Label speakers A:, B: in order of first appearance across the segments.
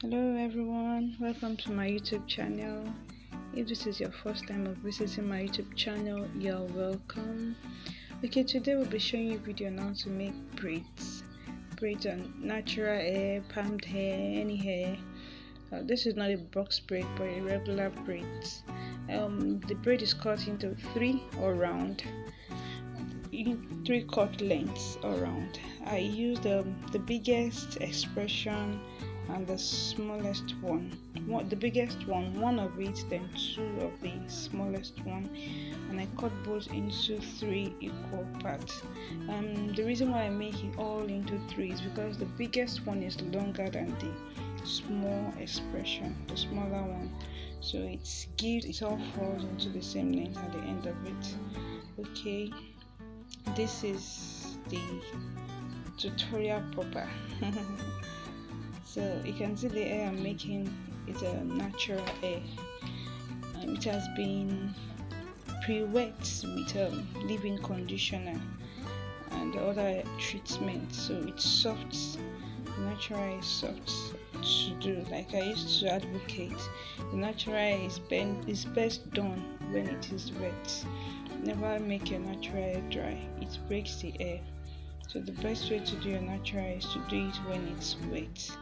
A: Hello everyone, welcome to my YouTube channel. If this is your first time of visiting my YouTube channel, you're welcome. Okay, today we'll be showing you a video on how to make braids on natural hair, palmed hair, any hair. This is not a box braid but a regular braids. The braid is cut into three or round, in three cut lengths around. I used the biggest expression and the smallest one. The biggest one of it, then two of the smallest one, and I cut both into three equal parts. The reason why I make it all into three is because the biggest one is longer than the small expression, the smaller one, so it all falls into the same length at the end of it. Okay, this is the tutorial proper. So you can see the hair I'm making is a natural hair. It has been pre-wet with leave-in conditioner and other treatment, so it's soft. Natural hair is soft to do. Like I used to advocate, the natural hair is best done when it is wet. Never make your natural hair dry, it breaks the hair. So the best way to do your natural hair is to do it when it's wet.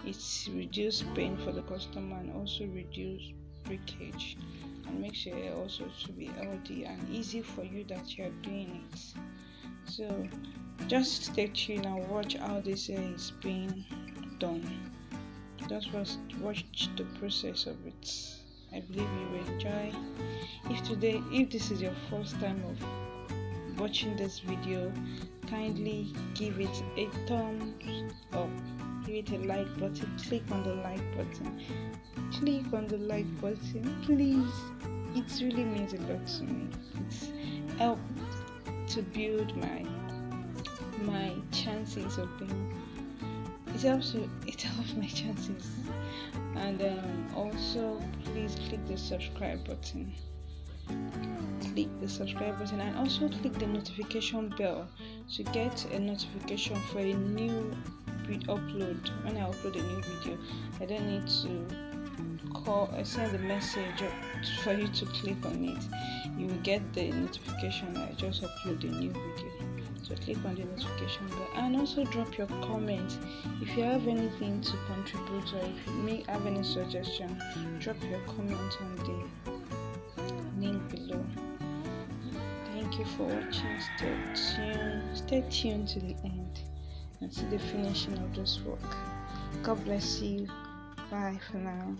A: It's reduce pain for the customer and also reduce breakage, and makes your hair also to be healthy and easy for you that you are doing it. So just stay tuned and watch how this hair is being done. Just watch the process of it. I believe you will enjoy. If this is your first time of watching this video, kindly give it a thumbs up, give it a like button, click on the like button, please. It really means a lot to me. It's helped to build my chances of being, it helps my chances. And also please click the subscribe button, and also click the notification bell to get a notification for a new upload. When I upload a new video, I don't need to send a message for you to click on it. You will get the notification that I just upload a new video. So click on the notification bell and also drop your comment. If you have anything to contribute, or if you may have any suggestion, drop your comment on the link below. Thank you for watching. Stay tuned to the end and see the finishing of this work. God bless you. Bye for now.